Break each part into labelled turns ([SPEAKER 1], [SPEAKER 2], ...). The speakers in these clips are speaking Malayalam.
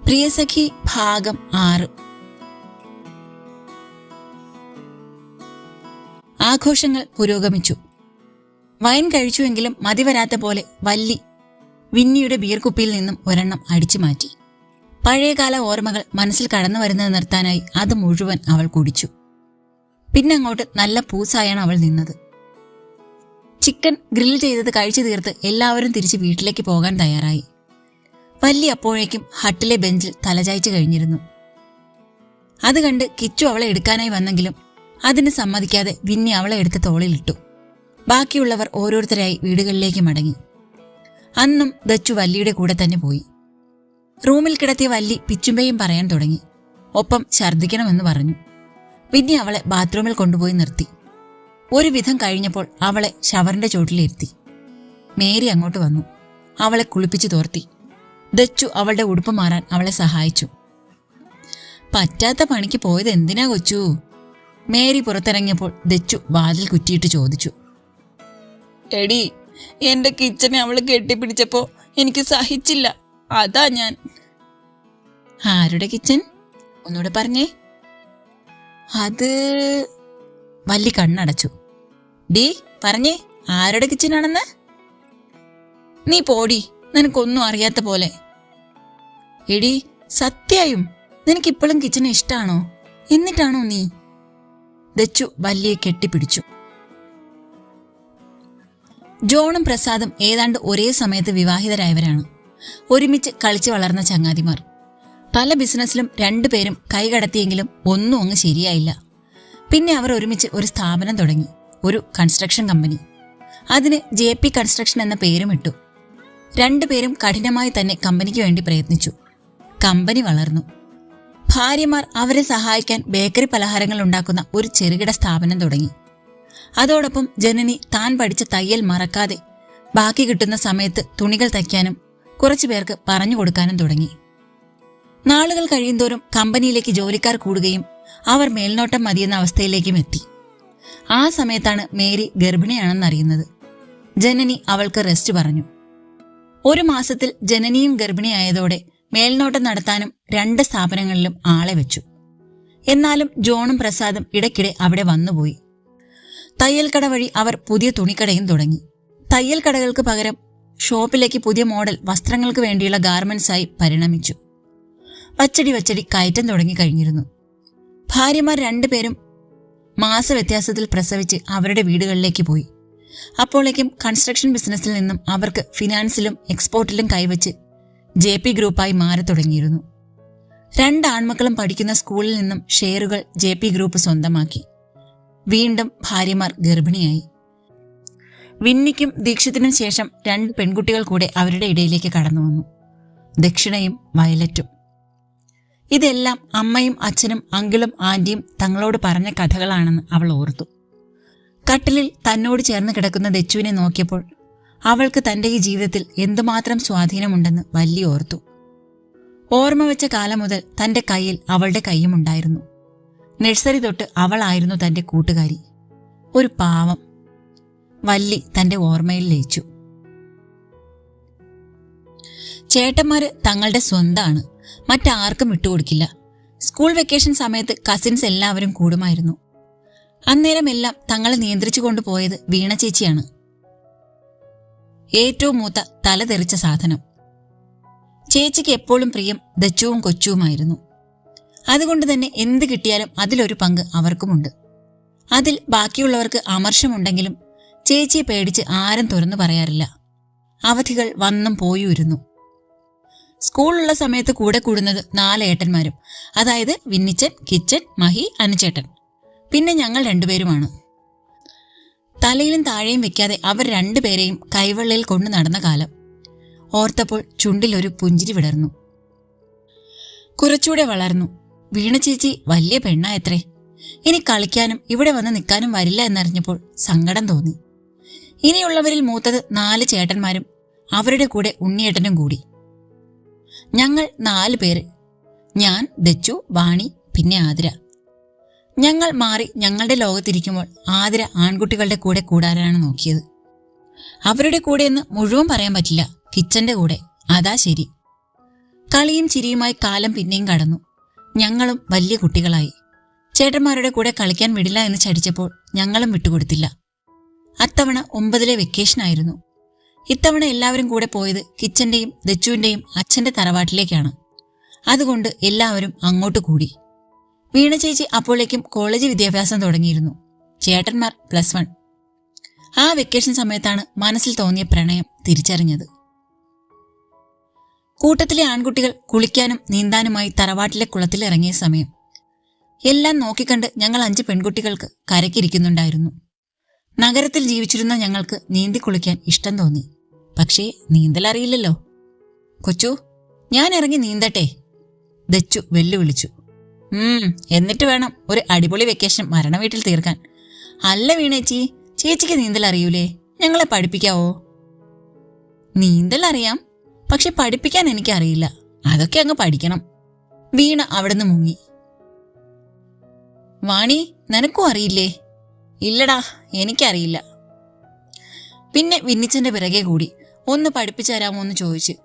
[SPEAKER 1] പ്രിയസഖി ഭാഗം 6. ആഘോഷങ്ങൾ പുരോഗമിച്ചു. വൈൻ കഴിച്ചുവെങ്കിലും മതിവരാത്ത പോലെ വല്ലി വിന്നിയുടെ ബിയർ കുപ്പിയിൽ നിന്നും ഒരെണ്ണം അടിച്ചു മാറ്റി. പഴയകാല ഓർമ്മകൾ മനസ്സിൽ കടന്നു വരുന്നത് നിർത്താനായി അത് മുഴുവൻ അവൾ കുടിച്ചു. പിന്നങ്ങോട്ട് നല്ല പൂസായാണ് അവൾ നിന്നത്. ചിക്കൻ ഗ്രിൽ ചെയ്തത് കഴിച്ചു തീർത്ത് എല്ലാവരും തിരിച്ച് വീട്ടിലേക്ക് പോകാൻ തയ്യാറായി. വല്ലി അപ്പോഴേക്കും ഹട്ടിലെ ബെഞ്ചിൽ തലചായ്ച്ചു കഴിഞ്ഞിരുന്നു. അത് കണ്ട് കിച്ചു അവളെ എടുക്കാനായി വന്നെങ്കിലും അതിന് സമ്മതിക്കാതെ വിന്നി അവളെ എടുത്ത് തോളിലിട്ടു. ബാക്കിയുള്ളവർ ഓരോരുത്തരായി വീടുകളിലേക്ക് മടങ്ങി. അന്നും ദച്ചു വല്ലിയുടെ കൂടെ തന്നെ പോയി. റൂമിൽ കിടത്തിയ വല്ലി പിച്ചുമ്പയും പറയാൻ തുടങ്ങി. ഒപ്പം ഛർദ്ദിക്കണമെന്ന് പറഞ്ഞു. വിന്നി അവളെ ബാത്റൂമിൽ കൊണ്ടുപോയി നിർത്തി. ഒരുവിധം കഴിഞ്ഞപ്പോൾ അവളെ ഷവറിന്റെ ചോട്ടിലിരുത്തി. മേരി അങ്ങോട്ട് വന്നു. അവളെ കുളിപ്പിച്ചു തോർത്തി. ദച്ചു അവളുടെ ഉടുപ്പ് മാറാൻ അവളെ സഹായിച്ചു. പറ്റാത്ത പണിക്ക് പോയത് എന്തിനാ കൊച്ചു? മേരി പുറത്തിറങ്ങിയപ്പോൾ ദച്ചു വാതിൽ കുറ്റിയിട്ട് ചോദിച്ചു.
[SPEAKER 2] എടി, എന്റെ കിച്ചനെ അവള് കെട്ടിപ്പിടിച്ചപ്പോ എനിക്ക് സഹിച്ചില്ല. അതാ ഞാൻ.
[SPEAKER 1] ആരുടെ കിച്ചൻ? ഒന്നുകൂടെ പറഞ്ഞേ.
[SPEAKER 2] അത്
[SPEAKER 1] വല്ലി കണ്ണടച്ചു. ഡി പറഞ്ഞേ, ആരുടെ കിച്ചനാണെന്ന്?
[SPEAKER 2] നീ പോടി, നിനക്കൊന്നും അറിയാത്ത പോലെ.
[SPEAKER 1] എടി, സത്യായും നിനക്കിപ്പോഴും കിച്ചന് ഇഷ്ടാണോ? എന്നിട്ടാണോ നീ? ദച്ചു വല്ലിയെ കെട്ടിപ്പിടിച്ചു. ജോണും പ്രസാദും ഏതാണ്ട് ഒരേ സമയത്ത് വിവാഹിതരായവരാണ്. ഒരുമിച്ച് കളിച്ചു വളർന്ന ചങ്ങാതിമാർ. പല ബിസിനസ്സിലും രണ്ടുപേരും കൈകടത്തിയെങ്കിലും ഒന്നും അങ്ങ് ശരിയായില്ല. പിന്നെ അവർ ഒരുമിച്ച് ഒരു സ്ഥാപനം തുടങ്ങി, ഒരു കൺസ്ട്രക്ഷൻ കമ്പനി. അതിന് JP കൺസ്ട്രക്ഷൻ എന്ന പേരും ഇട്ടു. രണ്ടുപേരും കഠിനമായി തന്നെ കമ്പനിക്ക് വേണ്ടി പ്രയത്നിച്ചു. കമ്പനി വളർന്നു. ഭാര്യമാർ അവരെ സഹായിക്കാൻ ബേക്കറി പലഹാരങ്ങൾ ഉണ്ടാക്കുന്ന ഒരു ചെറുകിട സ്ഥാപനം തുടങ്ങി. അതോടൊപ്പം ജനനി താൻ പഠിച്ച തയ്യൽ മറക്കാതെ ബാക്കി കിട്ടുന്ന സമയത്ത് തുണികൾ തയ്ക്കാനും കുറച്ചു പേർക്ക് പറഞ്ഞു കൊടുക്കാനും തുടങ്ങി. നാളുകൾ കഴിയുന്തോറും കമ്പനിയിലേക്ക് ജോലിക്കാർ കൂടുകയും അവർ മേൽനോട്ടം മതിയെന്ന അവസ്ഥയിലേക്കും എത്തി. ആ സമയത്താണ് മേരി ഗർഭിണിയാണെന്നറിയുന്നത്. ജനനി അവൾക്ക് റെസ്റ്റ് പറഞ്ഞു. 1 മാസത്തിൽ ജനനിയും ഗർഭിണിയായതോടെ മേൽനോട്ടം നടത്താനും 2 സ്ഥാപനങ്ങളിലും ആളെ വെച്ചു. എന്നാലും ജോണും പ്രസാദും ഇടയ്ക്കിടെ അവിടെ വന്നുപോയി. തയ്യൽക്കട വഴി അവർ പുതിയ തുണിക്കടയും തുടങ്ങി. തയ്യൽ കടകൾക്ക് പകരം ഷോപ്പിലേക്ക് പുതിയ മോഡൽ വസ്ത്രങ്ങൾക്ക് വേണ്ടിയുള്ള ഗാർമെന്റ്സായി പരിണമിച്ചു. വച്ചടി കയറ്റം തുടങ്ങി കഴിഞ്ഞിരുന്നു. ഭാര്യമാർ 2 പേരും മാസവ്യത്യാസത്തിൽ പ്രസവിച്ച് അവരുടെ വീടുകളിലേക്ക് പോയി. അപ്പോഴേക്കും കൺസ്ട്രക്ഷൻ ബിസിനസ്സിൽ നിന്നും അവർക്ക് ഫിനാൻസിലും എക്സ്പോർട്ടിലും കൈവച്ച് JP ഗ്രൂപ്പായി മാറി തുടങ്ങിയിരുന്നു. 2 ആൺമക്കളും പഠിക്കുന്ന സ്കൂളിൽ നിന്നും ഷെയറുകൾ JP ഗ്രൂപ്പ് സ്വന്തമാക്കി. വീണ്ടും ഭാര്യമാർ ഗർഭിണിയായി. വിന്നിക്കും ദീക്ഷിത്തിനും ശേഷം 2 പെൺകുട്ടികൾ കൂടെ അവരുടെ ഇടയിലേക്ക് കടന്നു വന്നു, ദക്ഷിണയും വയലറ്റും. ഇതെല്ലാം അമ്മയും അച്ഛനും അങ്കിളും ആന്റിയും തങ്ങളോട് പറഞ്ഞ കഥകളാണെന്ന് അവൾ ഓർത്തു. കട്ടിലിൽ തന്നോട് ചേർന്ന് കിടക്കുന്ന ദച്ചുവിനെ നോക്കിയപ്പോൾ അവൾക്ക് തന്റെ ഈ ജീവിതത്തിൽ എന്തുമാത്രം സ്വാധീനമുണ്ടെന്ന് വല്ലി ഓർത്തു. ഓർമ്മ വെച്ച കാലം മുതൽ തന്റെ കയ്യിൽ അവളുടെ കൈയുമുണ്ടായിരുന്നു. നഴ്സറി തൊട്ട് അവളായിരുന്നു തന്റെ കൂട്ടുകാരി. ഒരു പാവം. വല്ലി തന്റെ ഓർമ്മയിൽ ലയിച്ചു. ചേട്ടന്മാര് തങ്ങളുടെ സ്വന്തമാണ്, മറ്റാർക്കും വിട്ടുകൊടുക്കില്ല. സ്കൂൾ വെക്കേഷൻ സമയത്ത് കസിൻസ് എല്ലാവരും കൂടുമായിരുന്നു. അന്നേരമെല്ലാം തങ്ങളെ നിയന്ത്രിച്ചു കൊണ്ടുപോയത് വീണ ചേച്ചിയാണ്. ഏറ്റവും മൂത്ത തലതെറിച്ച സാധനം. ചേച്ചിക്ക് എപ്പോഴും പ്രിയം ദച്ചുവും കൊച്ചുവുമായിരുന്നു. അതുകൊണ്ട് തന്നെ എന്ത് കിട്ടിയാലും അതിലൊരു പങ്ക് അവർക്കുമുണ്ട്. അതിൽ ബാക്കിയുള്ളവർക്ക് അമർഷമുണ്ടെങ്കിലും ചേച്ചിയെ പേടിച്ച് ആരും തുറന്നു പറയാറില്ല. അവധികൾ വന്നും പോയുയിരുന്നു. സ്കൂളുള്ള സമയത്ത് കൂടെ കൂടുന്നത് 4 ഏട്ടന്മാരും, അതായത് വിന്നിച്ചൻ, കിച്ചൻ, മഹി, അനുചേട്ടൻ, പിന്നെ ഞങ്ങൾ 2 പേരുമാണ്. തലയിലും താഴെയും വെക്കാതെ അവർ 2 പേരെയും കൈവെള്ളയിൽ കൊണ്ടു നടന്ന കാലം ഓർത്തപ്പോൾ ചുണ്ടിലൊരു പുഞ്ചിരി വിടർന്നു. കുറച്ചുകൂടെ വളർന്നു. വീണ ചേച്ചി വലിയ പെണ്ണായത്രേ. ഇനി കളിക്കാനും ഇവിടെ വന്ന് നിൽക്കാനും വരില്ല എന്നറിഞ്ഞപ്പോൾ സങ്കടം തോന്നി. ഇനിയുള്ളവരിൽ മൂത്തത് 4 ചേട്ടന്മാരും അവരുടെ കൂടെ ഉണ്ണിയേട്ടനും കൂടി. ഞങ്ങൾ 4 പേര്. ഞാൻ, ദച്ചു, വാണി, പിന്നെ ആതിര. ഞങ്ങൾ മാറി ഞങ്ങളുടെ ലോകത്തിരിക്കുമ്പോൾ ആതിര ആൺകുട്ടികളുടെ കൂടെ കൂടാനാണ് നോക്കിയത്. അവരുടെ കൂടെയെന്ന് മുഴുവൻ പറയാൻ പറ്റില്ല, കിച്ചന്റെ കൂടെ, അതാ ശരി. കളിയും ചിരിയുമായി കാലം പിന്നെയും കടന്നു. ഞങ്ങളും വലിയ കുട്ടികളായി. ചേട്ടന്മാരുടെ കൂടെ കളിക്കാൻ വിടില്ല എന്ന് ചടിച്ചപ്പോൾ ഞങ്ങളും വിട്ടുകൊടുത്തില്ല. അത്തവണ 9ലെ വെക്കേഷനായിരുന്നു. ഇത്തവണ എല്ലാവരും കൂടെ പോയത് കിച്ചന്റെയും ദച്ചുവിന്റെയും അച്ഛന്റെ തറവാട്ടിലേക്കാണ്. അതുകൊണ്ട് എല്ലാവരും അങ്ങോട്ട് കൂടി. വീണ ചേച്ചി അപ്പോഴേക്കും കോളേജ് വിദ്യാഭ്യാസം തുടങ്ങിയിരുന്നു. ചേട്ടന്മാർ +1. ആ വെക്കേഷൻ സമയത്താണ് മനസ്സിൽ തോന്നിയ പ്രണയം തിരിച്ചറിഞ്ഞത്. കൂട്ടത്തിലെ ആൺകുട്ടികൾ കുളിക്കാനും നീന്താനുമായി തറവാട്ടിലെ കുളത്തിൽ ഇറങ്ങിയ സമയം എല്ലാം നോക്കിക്കണ്ട് ഞങ്ങൾ 5 പെൺകുട്ടികൾക്ക് കരയ്ക്കിരിക്കുന്നുണ്ടായിരുന്നു. നഗരത്തിൽ ജീവിച്ചിരുന്ന ഞങ്ങൾക്ക് നീന്തി കുളിക്കാൻ ഇഷ്ടം തോന്നി. പക്ഷേ നീന്തലറിയില്ലല്ലോ. കൊച്ചു, ഞാൻ ഇറങ്ങി നീന്തട്ടെ? ദച്ചു വെല്ലുവിളിച്ചു. എന്നിട്ട് വേണം ഒരു അടിപൊളി വെക്കേഷൻ മരണ വീട്ടിൽ തീർക്കാൻ. അല്ല വീണേച്ചി, ചേച്ചിക്ക് നീന്തൽ അറിയൂലേ? ഞങ്ങളെ പഠിപ്പിക്കാവോ? നീന്തൽ അറിയാം, പക്ഷെ പഠിപ്പിക്കാൻ എനിക്കറിയില്ല. അതൊക്കെ അങ്ങ് പഠിക്കണം. വീണ അവിടുന്ന് മുങ്ങി. വാണി, നിനക്കും അറിയില്ലേ? ഇല്ലടാ, എനിക്കറിയില്ല. പിന്നെ വിന്നിച്ചന്റെ പിറകെ കൂടി ഒന്ന് പഠിപ്പിച്ചു തരാമോ എന്ന് ചോദിച്ചു.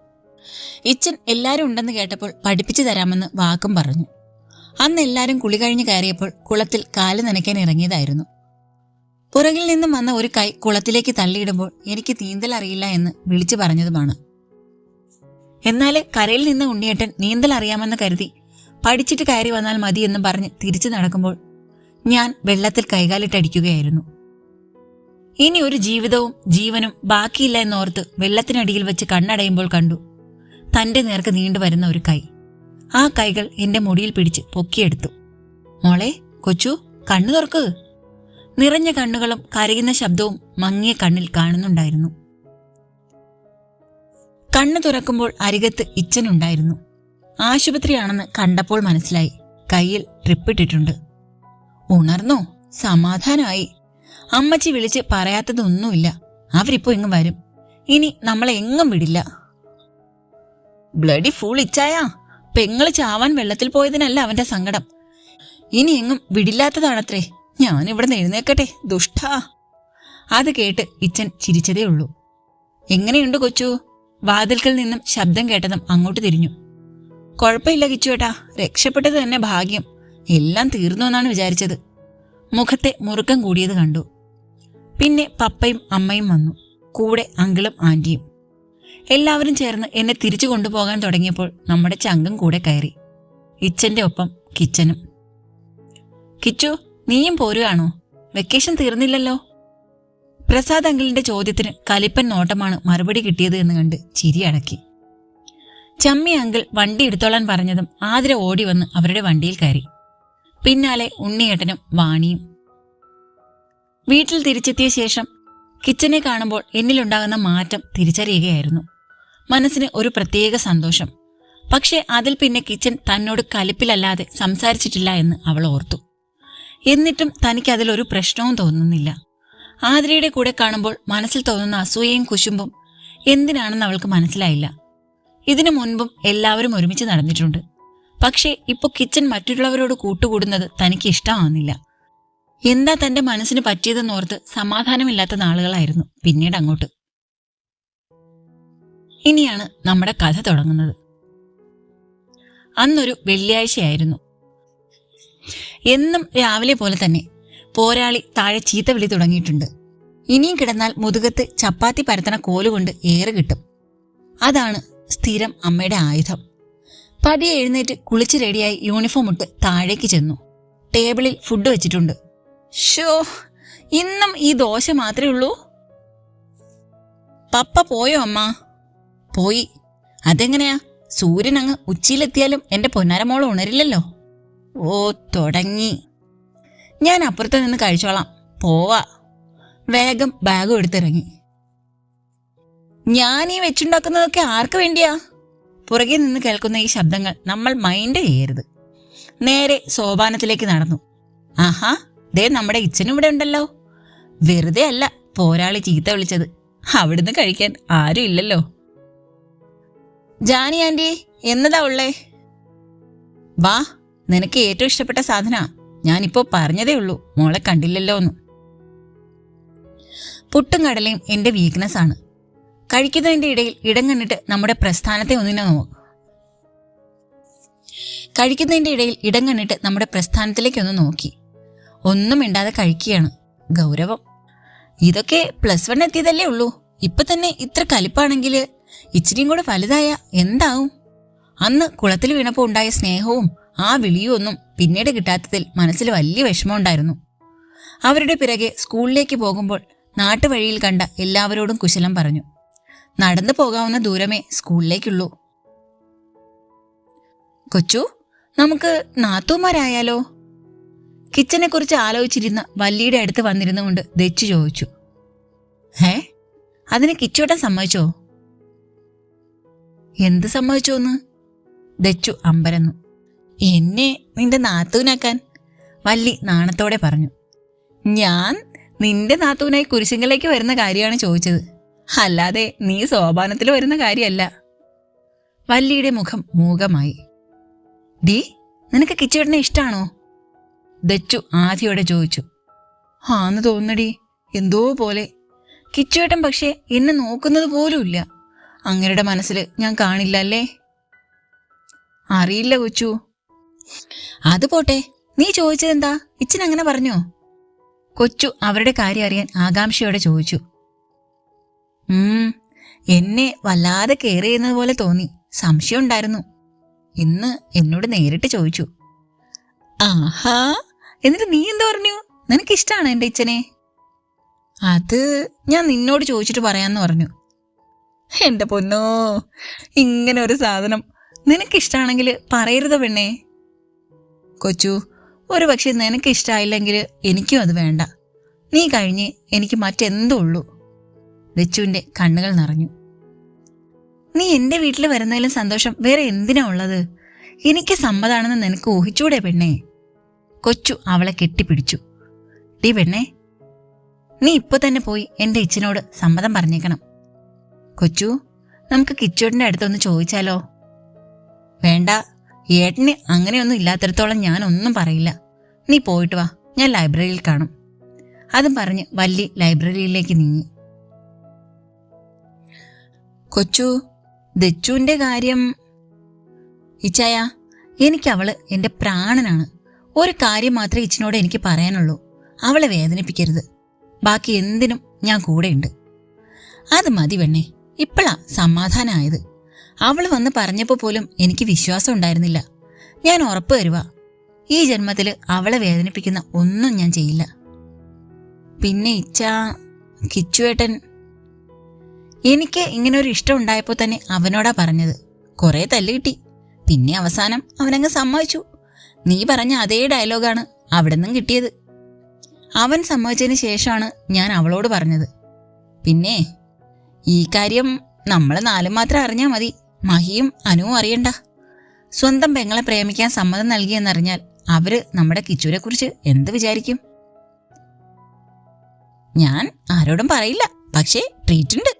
[SPEAKER 1] ഇച്ചൻ എല്ലാരും ഉണ്ടെന്ന് കേട്ടപ്പോൾ പഠിപ്പിച്ചു തരാമെന്ന് വാക്കും പറഞ്ഞു. അന്ന് എല്ലാരും കുളി കഴിഞ്ഞ് കയറിയപ്പോൾ കുളത്തിൽ കാല് നനയ്ക്കാൻ ഇറങ്ങിയതായിരുന്നു. പുറകിൽ നിന്നും വന്ന ഒരു കൈ കുളത്തിലേക്ക് തള്ളിയിടുമ്പോൾ എനിക്ക് നീന്തൽ അറിയില്ല എന്ന് വിളിച്ചു പറഞ്ഞതുമാണ്. എന്നാൽ കരയിൽ നിന്ന് ഉണ്ണിയേട്ടൻ നീന്തൽ അറിയാമെന്ന് കരുതി പഠിച്ചിട്ട് കയറി വന്നാൽ മതി എന്ന് പറഞ്ഞ് തിരിച്ചു നടക്കുമ്പോൾ ഞാൻ വെള്ളത്തിൽ കൈകാലിട്ടടിക്കുകയായിരുന്നു. ഇനി ഒരു ജീവിതവും ജീവനും ബാക്കിയില്ല എന്നോർത്ത് വെള്ളത്തിനടിയിൽ വെച്ച് കണ്ണടയുമ്പോൾ കണ്ടു തന്റെ നേർക്ക് നീണ്ടുവരുന്ന ഒരു കൈ. ആ കൈകൾ എന്റെ മുടിയിൽ പിടിച്ച് പൊക്കിയെടുത്തു. മോളെ, കൊച്ചു, കണ്ണു തുറക്ക്. നിറഞ്ഞ കണ്ണുകളും കരയുന്ന ശബ്ദവും മങ്ങിയ കണ്ണിൽ കാണുന്നുണ്ടായിരുന്നു. കണ്ണു തുറക്കുമ്പോൾ അരികത്ത് ഇച്ചനുണ്ടായിരുന്നു. ആശുപത്രിയാണെന്ന് കണ്ടപ്പോൾ മനസ്സിലായി. കയ്യിൽ ട്രിപ്പിട്ടിട്ടുണ്ട്. ഉണർന്നോ? സമാധാനമായി. അമ്മച്ചി വിളിച്ച് പറയാത്തതൊന്നുമില്ല. അവരിപ്പോ ഇങ്ങ് വരും. ഇനി നമ്മളെ എങ്ങും വിടില്ല. ബ്ലഡി ഫൂൾ ഇച്ചായ, പെങ്ങള് ചാവാൻ വെള്ളത്തിൽ പോയതിനല്ല അവന്റെ സങ്കടം. ഇനി എങ്ങും വിടില്ലാത്തതാണത്രേ. ഞാനിവിടെ നിന്ന് എഴുന്നേക്കട്ടെ, ദുഷ്ടാ. അത് കേട്ട് ഇച്ചൻ ചിരിച്ചതേ ഉള്ളൂ. എങ്ങനെയുണ്ട് കൊച്ചു? വാതിൽക്കൽ നിന്നും ശബ്ദം കേട്ടതും അങ്ങോട്ട് തിരിഞ്ഞു. കുഴപ്പമില്ല കിച്ചുവേട്ടാ, രക്ഷപ്പെട്ടത് തന്നെ ഭാഗ്യം. എല്ലാം തീർന്നു എന്നാണ് വിചാരിച്ചത്. മുഖത്തെ മുറുക്കം കൂടിയത് കണ്ടു. പിന്നെ പപ്പയും അമ്മയും വന്നു, കൂടെ അങ്കിളും ആന്റിയും. എല്ലാവരും ചേർന്ന് എന്നെ തിരിച്ചു കൊണ്ടുപോകാൻ തുടങ്ങിയപ്പോൾ നമ്മുടെ ചങ്കം കൂടെ കയറി. ഇച്ചന്റെ ഒപ്പം കിച്ചനും. കിച്ചു, നീയും പോരുകയാണോ? വെക്കേഷൻ തീർന്നില്ലല്ലോ. പ്രസാദ് അങ്കിളിന്റെ ചോദ്യത്തിന് കലിപ്പൻ നോട്ടമാണ് മറുപടി കിട്ടിയത് എന്ന് കണ്ട് ചിരി അടക്കി. ചമ്മി അങ്കിൾ വണ്ടി എടുത്തോളാൻ പറഞ്ഞതും ആതിര ഓടി വന്ന് അവരുടെ വണ്ടിയിൽ കയറി. പിന്നാലെ ഉണ്ണിയേട്ടനും വാണിയും. വീട്ടിൽ തിരിച്ചെത്തിയ ശേഷം കിച്ചനെ കാണുമ്പോൾ എന്നിലുണ്ടാകുന്ന മാറ്റം തിരിച്ചറിയുകയായിരുന്നു. മനസ്സിന് ഒരു പ്രത്യേക സന്തോഷം. പക്ഷെ അതിൽ പിന്നെ കിച്ചൻ തന്നോട് കലിപ്പിലല്ലാതെ സംസാരിച്ചിട്ടില്ല എന്ന് അവൾ ഓർത്തു. എന്നിട്ടും തനിക്കതിലൊരു പ്രശ്നവും തോന്നുന്നില്ല. ആതിരയുടെ കൂടെ കാണുമ്പോൾ മനസ്സിൽ തോന്നുന്ന അസൂയയും കുശുമ്പും എന്തിനാണെന്ന് അവൾക്ക് മനസ്സിലായില്ല. ഇതിനു മുൻപും എല്ലാവരും ഒരുമിച്ച് നടന്നിട്ടുണ്ട്. പക്ഷേ ഇപ്പൊ കിച്ചൻ മറ്റുള്ളവരോട് കൂട്ടുകൂടുന്നത് തനിക്ക് ഇഷ്ടമാവുന്നില്ല. എന്താ തന്റെ മനസ്സിന് പറ്റിയതെന്നോർത്ത് സമാധാനമില്ലാത്ത നാളുകളായിരുന്നു പിന്നീട് അങ്ങോട്ട്. ഇനിയാണ് നമ്മുടെ കഥ തുടങ്ങുന്നത്. അന്നൊരു വെള്ളിയാഴ്ചയായിരുന്നു. എന്നും രാവിലെ പോലെ തന്നെ പോരാളി താഴെ ചീത്ത വിളി തുടങ്ങിയിട്ടുണ്ട്. ഇനിയും കിടന്നാൽ മുതുകത്ത് ചപ്പാത്തി പരത്തണ കോലുകൊണ്ട് ഏറ് കിട്ടും. അതാണ് സ്ഥിരം അമ്മയുടെ ആയുധം. പതിയെ എഴുന്നേറ്റ് കുളിച്ച് റെഡിയായി യൂണിഫോം ഇട്ട് താഴേക്ക് ചെന്നു. ടേബിളിൽ ഫുഡ് വെച്ചിട്ടുണ്ട്. ഷോ, ഇന്നും ഈ ദോശ മാത്രമേ ഉള്ളൂ. പപ്പ പോയോ അമ്മ? പോയി. അതെങ്ങനെയാ? സൂര്യൻ അങ്ങ് ഉച്ചയിലെത്തിയാലും എന്റെ പൊന്നാരമോള് ഉണരില്ലല്ലോ. ഓ, തുടങ്ങി. ഞാൻ അപ്പുറത്ത് നിന്ന് കഴിച്ചോളാം, പോവാ. വേഗം ബാഗും എടുത്തിറങ്ങി. ഞാൻ ഈ വെച്ചുണ്ടാക്കുന്നതൊക്കെ ആർക്ക് വേണ്ടിയാ? പുറകെ നിന്ന് കേൾക്കുന്ന ഈ ശബ്ദങ്ങൾ നമ്മൾ മൈൻഡ് ചെയ്യരുത്. നേരെ സോപാനത്തിലേക്ക് നടന്നു. ആഹാ, ദേ നമ്മുടെ ഇച്ചനും ഇവിടെ ഉണ്ടല്ലോ. വെറുതെ അല്ല പോരാളി ചീത്ത വിളിച്ചത്. അവിടുന്ന് കഴിക്കാൻ ആരും ഇല്ലല്ലോ. ജാനി ആന്റി, എന്നതാ ഉള്ളേ? വാ, നിനക്ക് ഏറ്റവും ഇഷ്ടപ്പെട്ട സാധന. ഞാനിപ്പോ പറഞ്ഞതേ ഉള്ളൂ, മോളെ കണ്ടില്ലല്ലോ എന്ന്. പുട്ടും കടലയും എന്റെ വീക്ക്നെസ് ആണ്. കഴിക്കുന്നതിന്റെ ഇടയിൽ ഇടം കണ്ടിട്ട് നമ്മുടെ പ്രസ്ഥാനത്തെ ഒന്നിനെ കഴിക്കുന്നതിൻ്റെ ഇടയിൽ ഇടം കണ്ടിട്ട് നമ്മുടെ പ്രസ്ഥാനത്തിലേക്കൊന്ന് നോക്കി. ഒന്നും മിണ്ടാതെ കഴിക്കുകയാണ്. ഗൗരവം. ഇതൊക്കെ +1 എത്തിയതല്ലേ ഉള്ളൂ. ഇപ്പൊ തന്നെ ഇത്ര കലിപ്പാണെങ്കിൽ ഇച്ചിരിയും കൂടെ വലുതായ എന്താവും? അന്ന് കുളത്തിൽ വീണപ്പോൾ ഉണ്ടായ സ്നേഹവും ആ വിളിയും ഒന്നും പിന്നീട് കിട്ടാത്തതിൽ മനസ്സിൽ വലിയ വിഷമമുണ്ടായിരുന്നു. അവരുടെ പിറകെ സ്കൂളിലേക്ക് പോകുമ്പോൾ നാട്ടുവഴിയിൽ കണ്ട എല്ലാവരോടും കുശലം പറഞ്ഞു. നടന്നു പോകാവുന്ന ദൂരമേ സ്കൂളിലേക്കുള്ളൂ. കൊച്ചു, നമുക്ക് നാത്തൂമാരായാലോ? കിച്ചനെ കുറിച്ച് ആലോചിച്ചിരുന്ന വല്ലിയുടെ അടുത്ത് വന്നിരുന്നുകൊണ്ട് ദച്ചു ചോദിച്ചു. അതിന് കിച്ചോട്ടൻ സമ്മതിച്ചോ? എന്ത് സമ്മതിച്ചോന്ന്? ദച്ചു അമ്പരന്നു. എന്നെ നിന്റെ നാത്തൂനാക്കാൻ, വല്ലി നാണത്തോടെ പറഞ്ഞു. ഞാൻ നിന്റെ നാത്തൂനായി കുരിശുങ്കലേക്ക് വരുന്ന കാര്യമാണ് ചോദിച്ചത്, അല്ലാതെ നീ സോപാനത്തിൽ വരുന്ന കാര്യമല്ല. വല്ലിയുടെ മുഖം മൂകമായി. ഡീ, നിനക്ക് കിച്ചേട്ടനെ ഇഷ്ടാണോ? ദച്ചു ആദ്യയോടെ ചോദിച്ചു. ആന്ന് തോന്നടി, എന്തോ പോലെ. കിച്ചുവേട്ടൻ പക്ഷേ എന്നെ നോക്കുന്നത് പോലുമില്ല. അങ്ങയുടെ മനസ്സിൽ ഞാൻ കാണില്ല അല്ലേ? അറിയില്ല കൊച്ചു. അത് പോട്ടെ, നീ ചോദിച്ചതെന്താ? ഇച്ചിൻ അങ്ങനെ പറഞ്ഞോ? കൊച്ചു അവരുടെ കാര്യം അറിയാൻ ആകാംക്ഷയോടെ ചോദിച്ചു. എന്നെ വല്ലാതെ കെയർ ചെയ്യുന്നത് പോലെ തോന്നി. സംശയം ഉണ്ടായിരുന്നു. ഇന്ന് എന്നോട് നേരിട്ട് ചോദിച്ചു. ആഹാ, എന്നിട്ട് നീ എന്താ പറഞ്ഞു? നിനക്കിഷ്ടാണ് എൻ്റെ ഇച്ചനെ? അത് ഞാൻ നിന്നോട് ചോദിച്ചിട്ട് പറയാന്ന് പറഞ്ഞു. എന്റെ പൊന്നോ, ഇങ്ങനെ ഒരു സാധനം നിനക്കിഷ്ടാണെങ്കിൽ പറയരുതോ പെണ്ണേ? കൊച്ചു, ഒരു പക്ഷെ നിനക്കിഷ്ടായില്ലെങ്കിൽ എനിക്കും അത് വേണ്ട. നീ കഴിഞ്ഞ് എനിക്ക് മറ്റെന്തുള്ളൂ. ദച്ചുവിന്റെ കണ്ണുകൾ നിറഞ്ഞു. നീ എന്റെ വീട്ടിൽ വരുന്നതിലും സന്തോഷം വേറെ എന്തിനാ ഉള്ളത്? എനിക്ക് സമ്മതാണെന്ന് നിനക്ക് ഊഹിച്ചൂടെ പെണ്ണേ? കൊച്ചു അവളെ കെട്ടിപ്പിടിച്ചു. ടീ പെണ്ണേ, നീ ഇപ്പൊ തന്നെ പോയി എന്റെ ഇച്ചിനോട് സമ്മതം പറഞ്ഞേക്കണം. കൊച്ചു, നമുക്ക് കിച്ചോട്ടിന്റെ അടുത്തൊന്ന് ചോദിച്ചാലോ? വേണ്ട, ഏട്ടന് അങ്ങനെയൊന്നും ഇല്ലാത്തിടത്തോളം ഞാനൊന്നും പറയില്ല. നീ പോയിട്ട് വാ, ഞാൻ ലൈബ്രറിയിൽ കാണും. അതും പറഞ്ഞ് വല്ലി ലൈബ്രറിയിലേക്ക് നീങ്ങി. കൊച്ചു, ദച്ചുവിന്റെ കാര്യം. ഇച്ചായ, എനിക്കവള് എന്റെ പ്രാണനാണ്. ഒരു കാര്യം മാത്രമേ ഇച്ചിനോട് എനിക്ക് പറയാനുള്ളൂ. അവളെ വേദനിപ്പിക്കരുത്. ബാക്കി എന്തിനും ഞാൻ കൂടെയുണ്ട്. അത് മതി പെണ്ണേ, ഇപ്പോഴാ സമാധാനമായത്. അവൾ വന്ന് പറഞ്ഞപ്പോൾ പോലും എനിക്ക് വിശ്വാസം ഉണ്ടായിരുന്നില്ല. ഞാൻ ഉറപ്പ് തരുവാ, ഈ ജന്മത്തിൽ അവളെ വേദനിപ്പിക്കുന്ന ഒന്നും ഞാൻ ചെയ്യില്ല. പിന്നെ കിച്ചുവേട്ടൻ, എനിക്ക് ഇങ്ങനെ ഒരു ഇഷ്ടം ഉണ്ടായപ്പോൾ തന്നെ അവനോടാ പറഞ്ഞത്. കുറെ തല്ല് കിട്ടി. പിന്നെ അവസാനം അവനങ്ങ് സമ്മതിച്ചു. നീ പറഞ്ഞ അതേ ഡയലോഗാണ് അവിടെ നിന്നും കിട്ടിയത്. അവൻ സമ്മതിച്ചതിന് ശേഷമാണ് ഞാൻ അവളോട് പറഞ്ഞത്. പിന്നെ ഈ കാര്യം നമ്മൾ 4 മാത്രം അറിഞ്ഞാൽ മതി. മഹിയും അനുവും അറിയണ്ട. സ്വന്തം പെങ്ങളെ പ്രേമിക്കാൻ സമ്മതം നൽകിയെന്നറിഞ്ഞാൽ അവര് നമ്മുടെ കിച്ചുവിനെ കുറിച്ച് എന്ത് വിചാരിക്കും? ഞാൻ ആരോടും പറയില്ല, പക്ഷേ ട്രീറ്റ് ഉണ്ട്.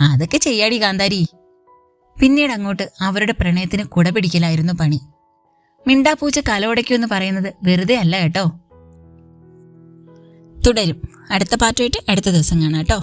[SPEAKER 1] അതൊക്കെ ചെയ്യാടി കാന്താരി. പിന്നീട് അങ്ങോട്ട് അവരുടെ പ്രണയത്തിന് കുട പിടിക്കലായിരുന്നു പണി. മിണ്ടാപ്പൂച്ച കലവടയ്ക്കുമെന്ന് പറയുന്നത് വെറുതെ അല്ല കേട്ടോ. തുടരും. അടുത്ത പാർട്ടുമായിട്ട് അടുത്ത ദിവസം കാണാം കേട്ടോ.